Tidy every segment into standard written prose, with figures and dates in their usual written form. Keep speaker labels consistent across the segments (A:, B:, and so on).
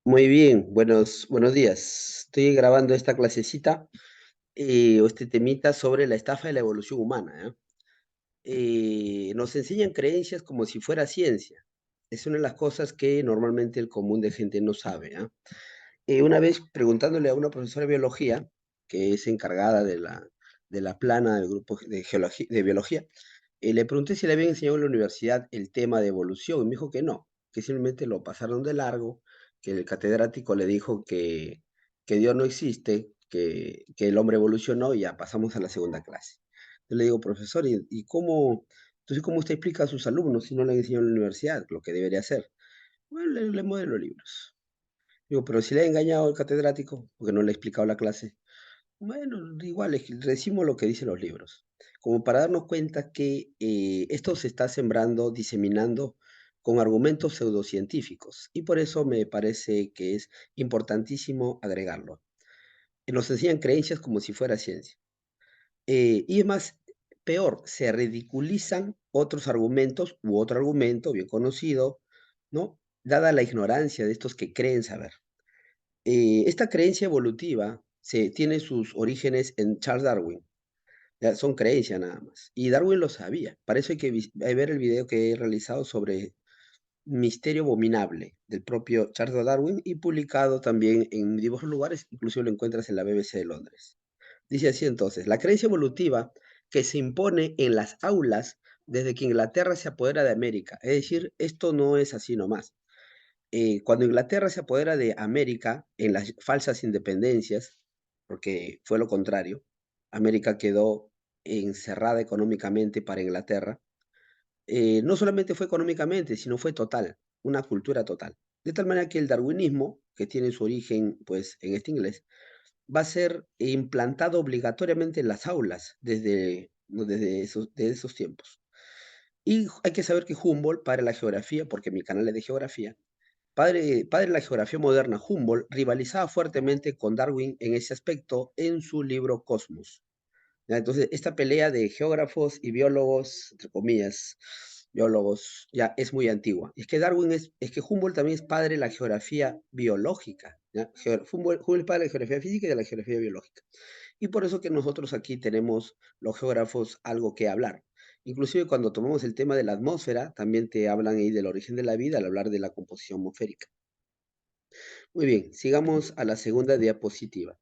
A: Muy bien, buenos días. Estoy grabando esta clasecita, o este temita sobre la estafa de la evolución humana, ¿ya? Nos enseñan creencias como si fuera ciencia. Es una de las cosas que normalmente el común de gente no sabe, ¿ah? Una vez preguntándole a una profesora de biología, que es encargada de la plana del grupo de biología, le pregunté si le habían enseñado en la universidad el tema de evolución, y me dijo que no, que simplemente lo pasaron de largo, que el catedrático le dijo que Dios no existe, que el hombre evolucionó y ya pasamos a la segunda clase. Yo le digo: "Profesor, entonces, cómo usted explica a sus alumnos si no le han enseñado en la universidad lo que debería hacer?". Bueno, le mueven los libros. Digo: "Pero si le ha engañado el catedrático, porque no le ha explicado la clase". Bueno, igual, es que decimos lo que dicen los libros, como para darnos cuenta que esto se está sembrando, diseminando con argumentos pseudocientíficos, y por eso me parece que es importantísimo agregarlo. Nos enseñan creencias como si fuera ciencia. Y es más, peor, se ridiculizan otros argumentos u otro argumento bien conocido, ¿no? Dada la ignorancia de estos que creen saber. Esta creencia evolutiva tiene sus orígenes en Charles Darwin. Ya, son creencias nada más. Y Darwin lo sabía. Para eso hay que ver el video que he realizado sobre Misterio Abominable del propio Charles Darwin y publicado también en diversos lugares, inclusive lo encuentras en la BBC de Londres. Dice así entonces: la creencia evolutiva que se impone en las aulas desde que Inglaterra se apodera de América. Es decir, esto no es así nomás. Cuando Inglaterra se apodera de América en las falsas independencias, porque fue lo contrario, América quedó encerrada económicamente para Inglaterra. No solamente fue económicamente, sino fue total, una cultura total. De tal manera que el darwinismo, que tiene su origen pues en este inglés, va a ser implantado obligatoriamente en las aulas desde esos tiempos. Y hay que saber que Humboldt, padre de la geografía, porque mi canal es de geografía, padre de la geografía moderna, Humboldt rivalizaba fuertemente con Darwin en ese aspecto en su libro Cosmos. ¿Ya? Entonces, esta pelea de geógrafos y biólogos, entre comillas, biólogos, ya es muy antigua. Es que Humboldt también es padre de la geografía biológica. ¿Ya? Humboldt es padre de la geografía física y de la geografía biológica. Y por eso que nosotros aquí tenemos, los geógrafos, algo que hablar. Inclusive cuando tomamos el tema de la atmósfera, también te hablan ahí del origen de la vida al hablar de la composición atmosférica. Muy bien, sigamos a la segunda diapositiva.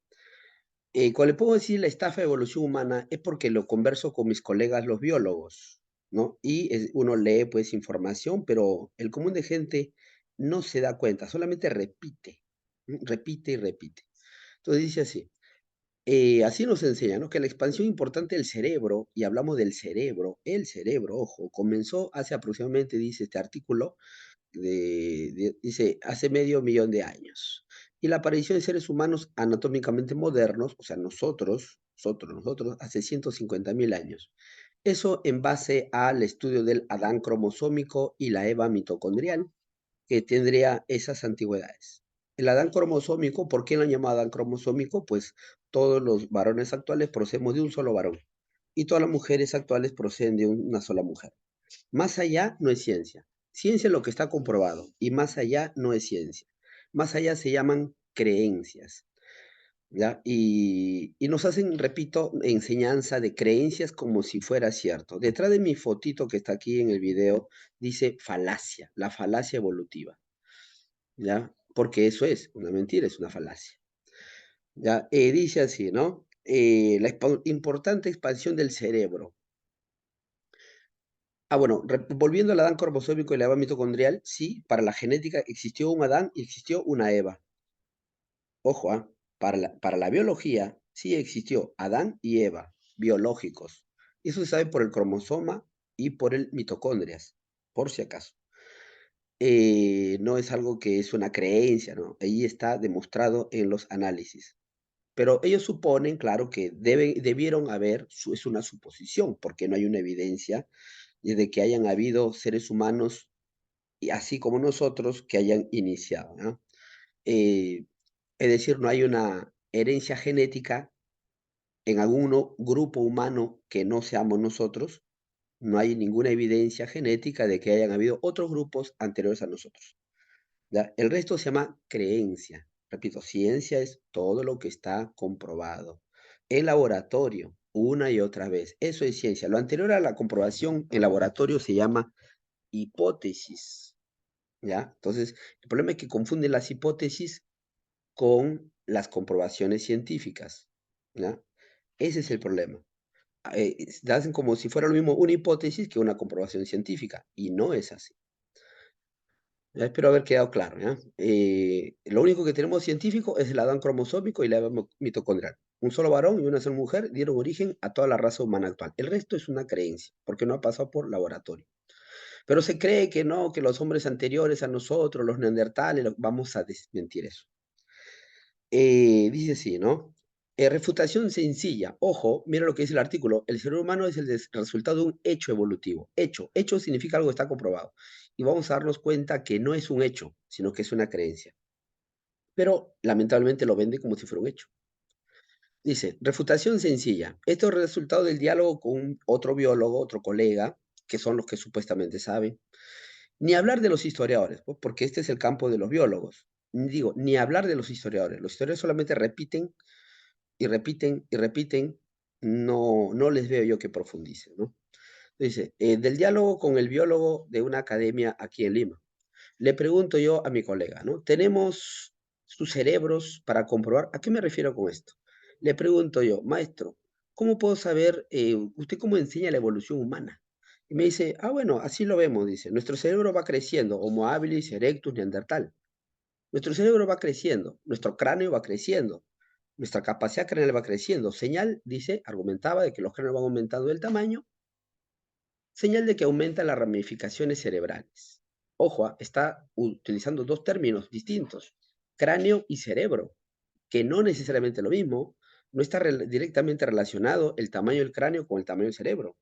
A: Cuando le puedo decir la estafa de evolución humana es porque lo converso con mis colegas los biólogos, ¿no? Y uno lee pues información, pero el común de gente no se da cuenta, solamente repite, repite y repite. Entonces dice así: así nos enseña, ¿no? Que la expansión importante del cerebro, y hablamos del cerebro, el cerebro, ojo, comenzó hace aproximadamente, dice este artículo, dice, hace medio millón de años. Y la aparición de seres humanos anatómicamente modernos, o sea, nosotros, hace 150.000 años. Eso en base al estudio del Adán cromosómico y la Eva mitocondrial, que tendría esas antigüedades. El Adán cromosómico, ¿por qué lo han llamado Adán cromosómico? Pues todos los varones actuales procedemos de un solo varón y todas las mujeres actuales proceden de una sola mujer. Más allá no es ciencia. Ciencia es lo que está comprobado y más allá no es ciencia. Más allá se llaman creencias, ¿ya? Y nos hacen, repito, enseñanza de creencias como si fuera cierto. Detrás de mi fotito que está aquí en el video dice falacia, la falacia evolutiva, ¿ya? Porque eso es una mentira, es una falacia, ¿ya? Dice así, ¿no? Importante expansión del cerebro. Bueno, volviendo al Adán cromosómico y la Eva mitocondrial, sí, para la genética existió un Adán y existió una Eva. Ojo, para la biología sí existió Adán y Eva, biológicos. Eso se sabe por el cromosoma y por el mitocondrias, por si acaso. No es algo que es una creencia, ¿no? Ahí está demostrado en los análisis. Pero ellos suponen, claro, que debieron haber, es una suposición, porque no hay una evidencia de que hayan habido seres humanos, y así como nosotros, que hayan iniciado, ¿no? Eh, es decir, no hay una herencia genética en algún grupo humano que no seamos nosotros, no hay ninguna evidencia genética de que hayan habido otros grupos anteriores a nosotros. ¿Ya? El resto se llama creencia. Repito, ciencia es todo lo que está comprobado. En laboratorio, una y otra vez. Eso es ciencia. Lo anterior a la comprobación en laboratorio se llama hipótesis. ¿Ya? Entonces, el problema es que confunden las hipótesis con las comprobaciones científicas. ¿Ya? Ese es el problema. Hacen como si fuera lo mismo una hipótesis que una comprobación científica. Y no es así. Ya espero haber quedado claro, ¿ya? Lo único que tenemos científico es el Adán cromosómico y la Eva mitocondrial. Un solo varón y una sola mujer dieron origen a toda la raza humana actual. El resto es una creencia, porque no ha pasado por laboratorio. Pero se cree que no, que los hombres anteriores a nosotros, los neandertales, vamos a desmentir eso. Dice así, ¿no? Refutación sencilla. Ojo, mira lo que dice el artículo. El cerebro humano es el resultado de un hecho evolutivo. Hecho. Hecho significa algo que está comprobado. Y vamos a darnos cuenta que no es un hecho, sino que es una creencia. Pero lamentablemente lo vende como si fuera un hecho. Dice, refutación sencilla. Esto es el resultado del diálogo con otro biólogo, otro colega, que son los que supuestamente saben. Ni hablar de los historiadores, ¿no? Porque este es el campo de los biólogos. Digo, ni hablar de los historiadores. Los historiadores solamente repiten y repiten y repiten, no les veo yo que profundicen, ¿no? Dice, del diálogo con el biólogo de una academia aquí en Lima. Le pregunto yo a mi colega, ¿no? ¿Tenemos sus cerebros para comprobar? ¿A qué me refiero con esto? Le pregunto yo, maestro, ¿cómo puedo saber, usted cómo enseña la evolución humana? Y me dice, ah, bueno, así lo vemos, dice, nuestro cerebro va creciendo, Homo habilis, erectus, neandertal. Nuestro cerebro va creciendo, nuestro cráneo va creciendo, nuestra capacidad craneal va creciendo. Señal, dice, argumentaba de que los cráneos van aumentando el tamaño, señal de que aumentan las ramificaciones cerebrales. Ojo, está utilizando dos términos distintos, cráneo y cerebro, que no necesariamente lo mismo, no está directamente relacionado el tamaño del cráneo con el tamaño del cerebro,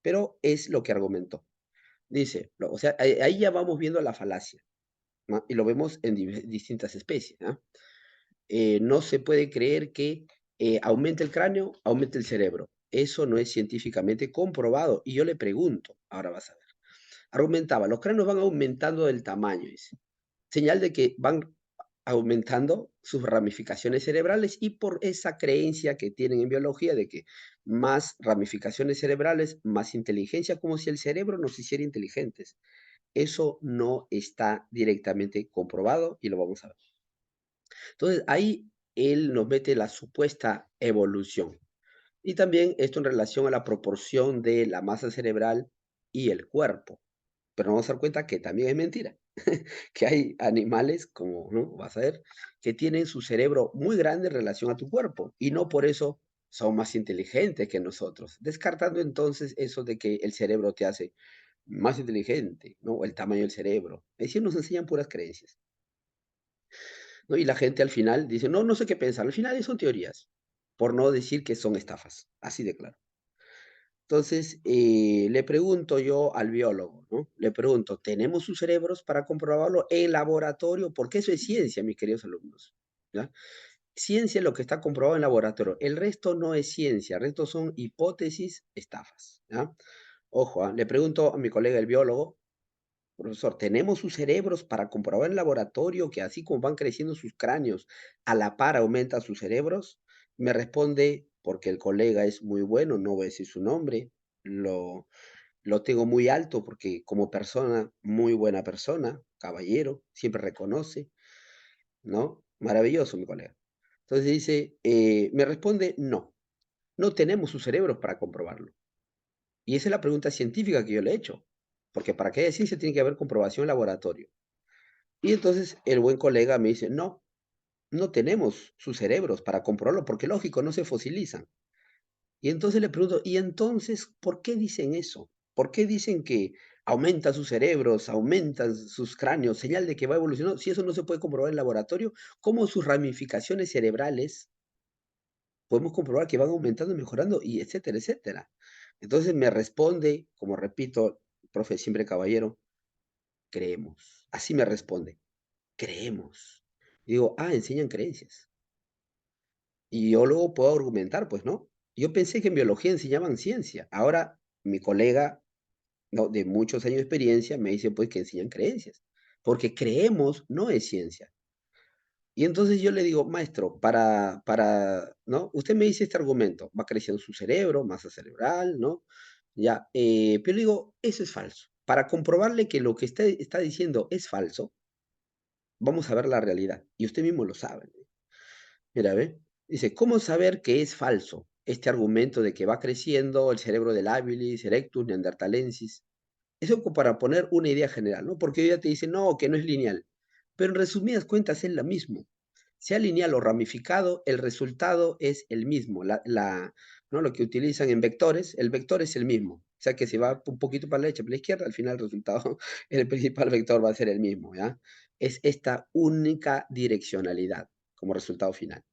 A: pero es lo que argumentó. Dice, o sea, ahí ya vamos viendo la falacia, ¿no? Y lo vemos en distintas especies, ¿no? No se puede creer que aumente el cráneo, aumente el cerebro. Eso no es científicamente comprobado. Y yo le pregunto, ahora vas a ver. Argumentaba, los cráneos van aumentando del tamaño, dice. Señal de que van aumentando sus ramificaciones cerebrales y por esa creencia que tienen en biología de que más ramificaciones cerebrales, más inteligencia, como si el cerebro nos hiciera inteligentes. Eso no está directamente comprobado y lo vamos a ver. Entonces, ahí él nos mete la supuesta evolución. Y también esto en relación a la proporción de la masa cerebral y el cuerpo. Pero nos vamos a dar cuenta que también es mentira, que hay animales, como ¿no? Vas a ver, que tienen su cerebro muy grande en relación a tu cuerpo y no por eso son más inteligentes que nosotros. Descartando entonces eso de que el cerebro te hace más inteligente, ¿no? El tamaño del cerebro. Es decir, nos enseñan puras creencias. ¿No? Y la gente al final dice, no, no sé qué pensar. Al final son teorías, por no decir que son estafas, así de claro. Entonces, le pregunto yo al biólogo, ¿no? Le pregunto, ¿tenemos sus cerebros para comprobarlo en laboratorio? Porque eso es ciencia, mis queridos alumnos, ¿ya? Ciencia es lo que está comprobado en laboratorio. El resto no es ciencia, el resto son hipótesis, estafas, ¿ya? Ojo, le pregunto a mi colega el biólogo, profesor, ¿tenemos sus cerebros para comprobar en laboratorio que así como van creciendo sus cráneos, a la par aumentan sus cerebros? Me responde, porque el colega es muy bueno, no voy a decir su nombre, lo tengo muy alto porque como persona, muy buena persona, caballero, siempre reconoce, ¿no? Maravilloso mi colega. Entonces dice, me responde, no, no tenemos sus cerebros para comprobarlo. Y esa es la pregunta científica que yo le he hecho, porque para que haya ciencia tiene que haber comprobación en laboratorio. Y entonces el buen colega me dice, no, no tenemos sus cerebros para comprobarlo, porque lógico, no se fosilizan. Y entonces le pregunto, ¿y entonces por qué dicen eso? ¿Por qué dicen que aumentan sus cerebros, aumentan sus cráneos, señal de que va evolucionando? Si eso no se puede comprobar en laboratorio, ¿cómo sus ramificaciones cerebrales podemos comprobar que van aumentando y mejorando y etcétera, etcétera? Entonces me responde, como repito, profe, siempre caballero, creemos. Así me responde, creemos. Y digo, ah, enseñan creencias. Y yo luego puedo argumentar, pues, ¿no? Yo pensé que en biología enseñaban ciencia. Ahora mi colega, ¿no? De muchos años de experiencia me dice, pues, que enseñan creencias. porque creemos no es ciencia. Y entonces yo le digo: "Maestro, ¿no? Usted me dice este argumento, va creciendo su cerebro, masa cerebral, ¿no? Ya, pero le digo, eso es falso. Para comprobarle que lo que usted está diciendo es falso, vamos a ver la realidad, y usted mismo lo sabe". Mira, ve, dice: "¿Cómo saber que es falso este argumento de que va creciendo el cerebro del habilis, erectus, neanderthalensis?". Eso como para poner una idea general, ¿no? Porque ella te dice: "No, que no es lineal". Pero en resumidas cuentas es lo mismo. Sea lineal o ramificado, el resultado es el mismo. ¿No? Lo que utilizan en vectores, el vector es el mismo. O sea que si va un poquito para la derecha, para la izquierda, al final el resultado, el principal vector va a ser el mismo, ¿ya? Es esta única direccionalidad como resultado final.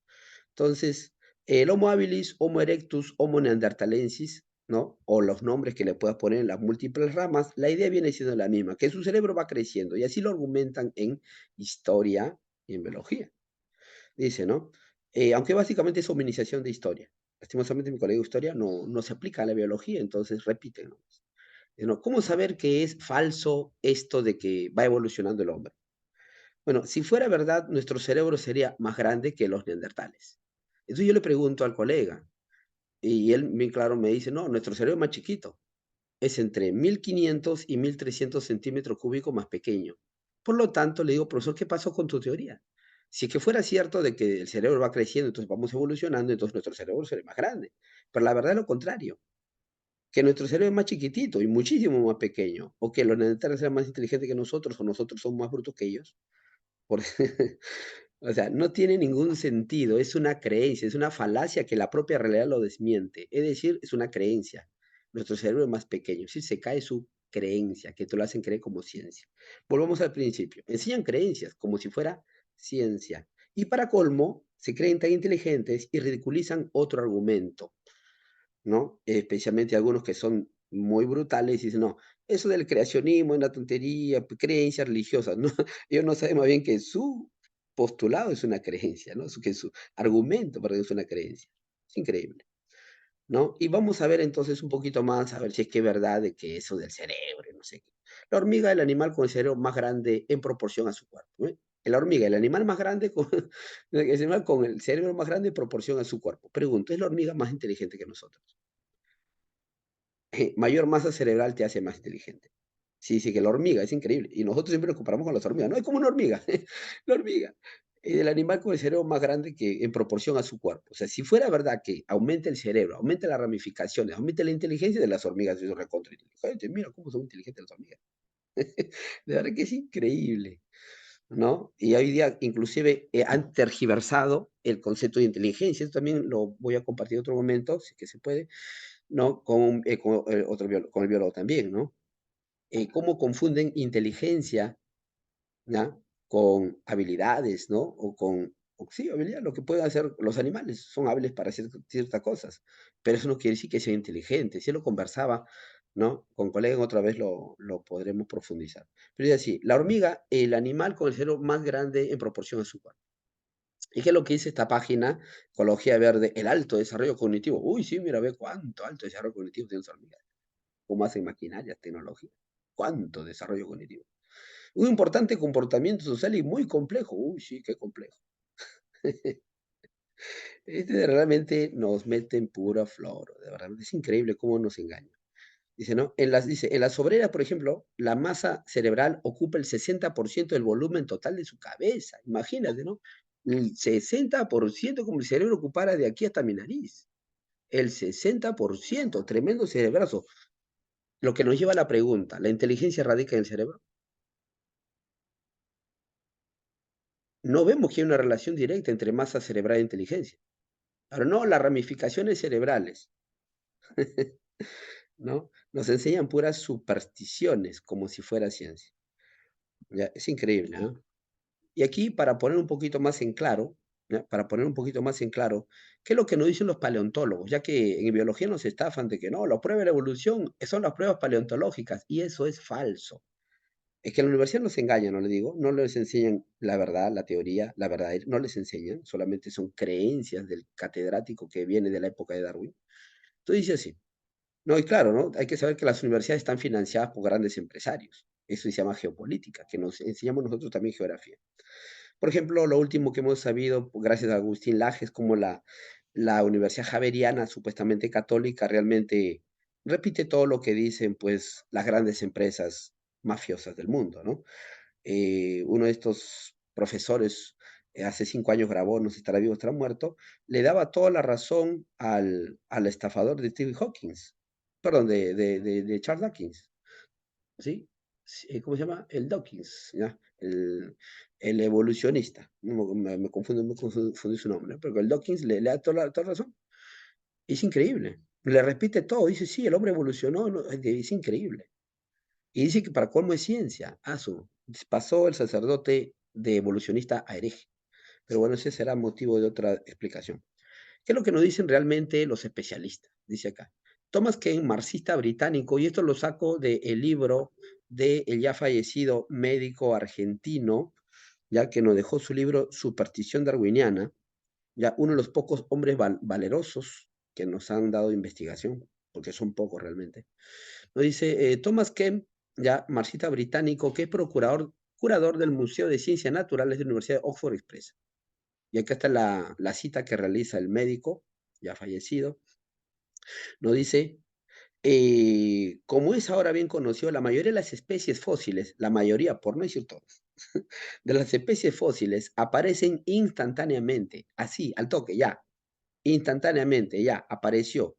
A: Entonces, el Homo habilis, Homo erectus, Homo neanderthalensis, ¿no? O los nombres que le puedas poner en las múltiples ramas, la idea viene siendo la misma, que su cerebro va creciendo, y así lo argumentan en historia y en biología. Dice, ¿no? Aunque básicamente es hominización de historia. Lastimosamente mi colega de historia no se aplica a la biología, entonces repiten, ¿no? ¿No? ¿Cómo saber que es falso esto de que va evolucionando el hombre? Bueno, si fuera verdad, nuestro cerebro sería más grande que los neandertales. Entonces yo le pregunto al colega, y él bien claro me dice, no, nuestro cerebro es más chiquito, es entre 1500 y 1300 centímetros cúbicos más pequeño. Por lo tanto, le digo, profesor, ¿qué pasó con tu teoría? Si es que fuera cierto de que el cerebro va creciendo, entonces vamos evolucionando, entonces nuestro cerebro será más grande. Pero la verdad es lo contrario, que nuestro cerebro es más chiquitito y muchísimo más pequeño, o que los neandertales eran más inteligentes que nosotros, o nosotros somos más brutos que ellos. Por O sea, no tiene ningún sentido, es una creencia, es una falacia que la propia realidad lo desmiente. Es decir, es una creencia. Nuestro cerebro es más pequeño, si se cae su creencia, que te lo hacen creer como ciencia. Volvamos al principio. Enseñan creencias como si fuera ciencia. Y para colmo, se creen tan inteligentes y ridiculizan otro argumento, ¿no? Especialmente algunos que son muy brutales y dicen, no, eso del creacionismo es una tontería, creencias religiosas, ¿no? Ellos no saben más bien que su postulado es una creencia, ¿no? Que su argumento para ellos es una creencia. Es increíble, ¿no? Y vamos a ver entonces un poquito más, a ver si es que es verdad de que eso del cerebro, y no sé qué. La hormiga es el animal con el cerebro más grande en proporción a su cuerpo, ¿eh? La hormiga, el animal más grande con, el animal con el cerebro más grande en proporción a su cuerpo. Pregunto, ¿es la hormiga más inteligente que nosotros? Mayor masa cerebral te hace más inteligente. Sí, sí, que la hormiga, es increíble. Y nosotros siempre nos comparamos con las hormigas. No, es como una hormiga, la hormiga. El animal con el cerebro más grande que en proporción a su cuerpo. O sea, si fuera verdad que aumenta el cerebro, aumenta las ramificaciones, aumenta la inteligencia de las hormigas, es recontra inteligente. Mira cómo son inteligentes las hormigas. De verdad que es increíble, ¿no? Y hoy día inclusive han tergiversado el concepto de inteligencia. Esto también lo voy a compartir en otro momento, si es que se puede, ¿no? Con el biólogo también, ¿no? Cómo confunden inteligencia, ¿ya? Con habilidades, ¿no? O sí, habilidad, lo que pueden hacer los animales, son hábiles para hacer ciertas cosas, pero eso no quiere decir que sean inteligentes. Si lo conversaba, ¿no? Con colegas otra vez lo podremos profundizar. Pero es así, la hormiga, el animal con el cerebro más grande en proporción a su cuerpo. ¿Y qué es lo que dice esta página? Ecología Verde, el alto desarrollo cognitivo. Uy, sí, mira, ve cuánto alto desarrollo cognitivo tiene esa hormiga. Cómo hacen maquinaria, tecnología. Cuánto desarrollo cognitivo. Un importante comportamiento social y muy complejo. Uy, sí, qué complejo. Este realmente nos mete en pura flor, de verdad. Es increíble cómo nos engaña. Dice, ¿no? En las obreras, por ejemplo, la masa cerebral ocupa el 60% del volumen total de su cabeza. Imagínate, ¿no? El 60% como el cerebro ocupara de aquí hasta mi nariz. El 60%, tremendo cerebrazo. Lo que nos lleva a la pregunta, ¿la inteligencia radica en el cerebro? No vemos que hay una relación directa entre masa cerebral e inteligencia. Pero no, las ramificaciones cerebrales, ¿no? Nos enseñan puras supersticiones como si fuera ciencia. Ya, es increíble, ¿no? Y aquí, para poner un poquito más en claro, ¿ya? Para poner un poquito más en claro, ¿qué es lo que nos dicen los paleontólogos? Ya que en biología nos estafan de que no, la prueba de la evolución son las pruebas paleontológicas, y eso es falso. Es que en la universidad nos engañan, no le digo, no les enseñan la verdad, la teoría, la verdad, no les enseñan, solamente son creencias del catedrático que viene de la época de Darwin. Entonces dice así, no, y claro, ¿no? Hay que saber que las universidades están financiadas por grandes empresarios. Eso se llama geopolítica, que nos enseñamos nosotros también geografía. Por ejemplo, lo último que hemos sabido, pues, gracias a Agustín Lajes, como la Universidad Javeriana, supuestamente católica, realmente repite todo lo que dicen, pues, las grandes empresas mafiosas del mundo, ¿no? Uno de estos profesores, hace 5 años grabó, no sé si estará vivo o estará muerto, le daba toda la razón al estafador de Stephen Hawking, perdón, de Charles Dawkins. ¿Sí? ¿Cómo se llama? El Dawkins, ¿ya? El evolucionista. No me confundo, confundí su nombre, pero el Dawkins le da toda la razón. Es increíble. Le repite todo. Dice, sí, el hombre evolucionó. No, es increíble. Y dice que para colmo es ciencia. Pasó el sacerdote de evolucionista a hereje. Pero bueno, ese será motivo de otra explicación. ¿Qué es lo que nos dicen realmente los especialistas? Dice acá. Thomas Ken, marxista británico, y esto lo saco del libro del ya fallecido médico argentino, ya que nos dejó su libro Superstición darwiniana, ya uno de los pocos hombres valerosos que nos han dado investigación, porque son pocos realmente. Nos dice Thomas Ken, ya marxista británico, que es curador del Museo de Ciencias Naturales de la Universidad de Oxford Express. Y acá está la cita que realiza el médico, ya fallecido. Nos dice, como es ahora bien conocido, la mayoría de las especies fósiles, la mayoría, por no decir todas, de las especies fósiles aparecen instantáneamente, así, al toque, ya, instantáneamente, ya, apareció.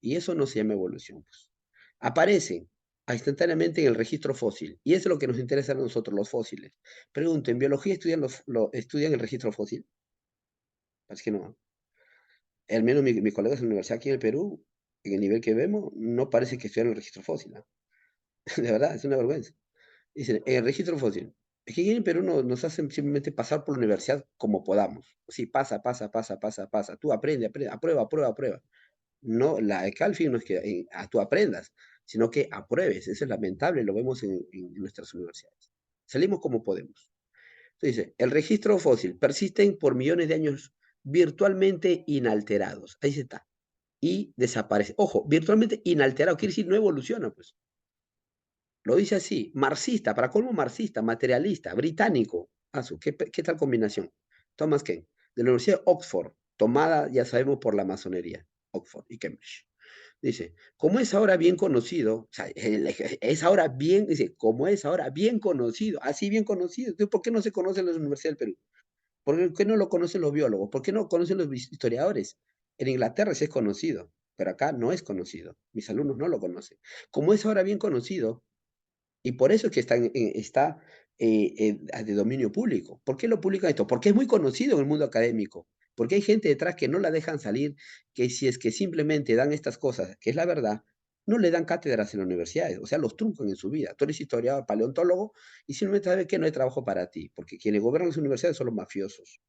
A: Y eso no se llama evolución, pues. Aparecen instantáneamente en el registro fósil. Y eso es lo que nos interesa a nosotros, los fósiles. Pregunto, ¿en biología estudian el registro fósil? Parece que no. Al menos mis colegas en la universidad aquí en el Perú, en el nivel que vemos, no parece que estudian el registro fósil, ¿no? De verdad, es una vergüenza. Dicen, en el registro fósil. Es que aquí en el Perú nos hacen simplemente pasar por la universidad como podamos. Sí, pasa, pasa, pasa, pasa, pasa. Tú aprende, aprende, aprueba, aprueba, aprueba. No, acá al fin no es que tú aprendas, sino que apruebes. Eso es lamentable, lo vemos en nuestras universidades. Salimos como podemos. Entonces dice, el registro fósil persisten por millones de años virtualmente inalterados. Ahí se está. Y desaparece. Ojo, virtualmente inalterado, quiere decir no evoluciona, pues. Lo dice así, marxista, para colmo marxista, materialista, británico. ¿Qué tal combinación? Thomas Ken, de la Universidad de Oxford, tomada, ya sabemos, por la masonería, Oxford y Cambridge. Dice, como es ahora bien conocido, o sea, es ahora bien, dice, como es ahora bien conocido, así bien conocido. Entonces, ¿por qué no se conoce en la Universidad del Perú? ¿Por qué no lo conocen los biólogos? ¿Por qué no conocen los historiadores? En Inglaterra sí es conocido, pero acá no es conocido. Mis alumnos no lo conocen. Como es ahora bien conocido, y por eso es que está de dominio público. ¿Por qué lo publican esto? Porque es muy conocido en el mundo académico. Porque hay gente detrás que no la dejan salir, que si es que simplemente dan estas cosas, que es la verdad, no le dan cátedras en las universidades, o sea, los truncan en su vida. Tú eres historiador, paleontólogo, y simplemente sabes que no hay trabajo para ti, porque quienes gobiernan las universidades son los mafiosos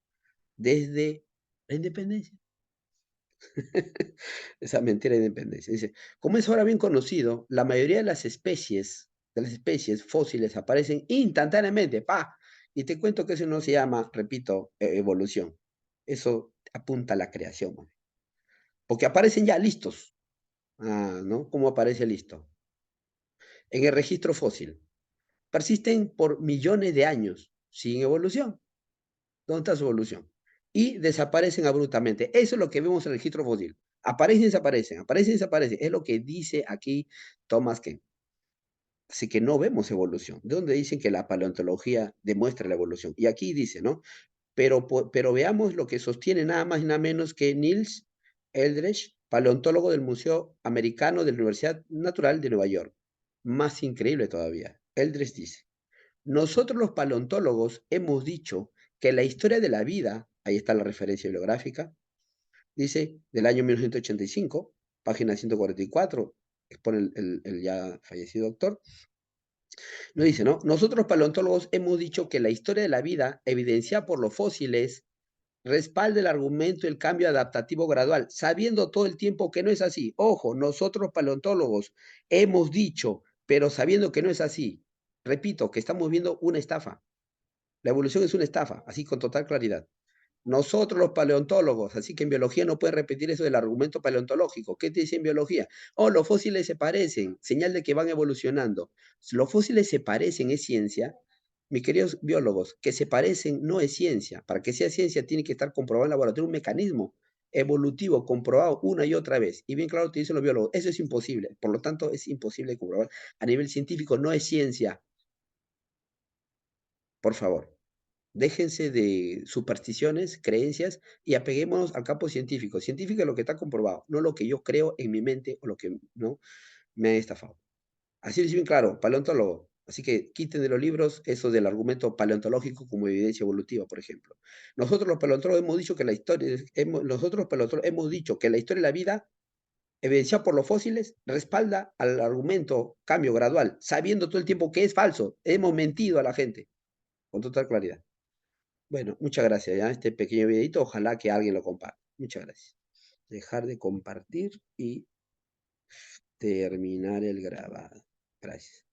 A: desde la independencia. Esa mentira de independencia. Dice, como es ahora bien conocido, la mayoría de las especies fósiles aparecen instantáneamente, ¡pa! Y te cuento que eso no se llama, repito, evolución. Eso apunta a la creación, man. Porque aparecen ya listos. ¿No? ¿Cómo aparece listo? En el registro fósil. Persisten por millones de años sin evolución. ¿Dónde está su evolución? Y desaparecen abruptamente. Eso es lo que vemos en el registro fósil. Aparecen y desaparecen, aparecen y desaparecen. Es lo que dice aquí Thomas Ken. Así que no vemos evolución. ¿De dónde dicen que la paleontología demuestra la evolución? Y aquí dice, ¿no? Pero veamos lo que sostiene nada más y nada menos que Niels Eldredge, paleontólogo del Museo Americano de la Universidad Natural de Nueva York. Más increíble todavía. Eldredge dice, nosotros los paleontólogos hemos dicho que la historia de la vida, ahí está la referencia bibliográfica, dice, del año 1985, página 144, expone el ya fallecido doctor, nos dice, ¿no? Nosotros los paleontólogos hemos dicho que la historia de la vida, evidenciada por los fósiles, respalda el argumento del cambio adaptativo gradual, sabiendo todo el tiempo que no es así. Ojo, nosotros paleontólogos hemos dicho, pero sabiendo que no es así. Repito, que estamos viendo una estafa. La evolución es una estafa, así con total claridad. Nosotros los paleontólogos, así que en biología no puedes repetir eso del argumento paleontológico. ¿Qué te dice en biología? Oh, los fósiles se parecen, señal de que van evolucionando. Si los fósiles se parecen, es ciencia. Mis queridos biólogos, que se parecen no es ciencia. Para que sea ciencia tiene que estar comprobado en laboratorio un mecanismo evolutivo comprobado una y otra vez. Y bien claro te dicen los biólogos, eso es imposible. Por lo tanto, es imposible comprobar. A nivel científico no es ciencia. Por favor. Déjense de supersticiones, creencias y apeguémonos al campo científico. Científico es lo que está comprobado, no lo que yo creo en mi mente o lo que no me ha estafado. Así lo hice bien claro, paleontólogo. Así que quiten de los libros eso del argumento paleontológico como evidencia evolutiva, por ejemplo. Nosotros los paleontólogos hemos dicho que la historia, nosotros los paleontólogos hemos dicho que la historia de la vida, evidenciada por los fósiles, respalda al argumento cambio gradual, sabiendo todo el tiempo que es falso. Hemos mentido a la gente, con total claridad. Bueno, muchas gracias, ya, este pequeño videito, ojalá que alguien lo comparta. Muchas gracias. Dejar de compartir y terminar el grabado. Gracias.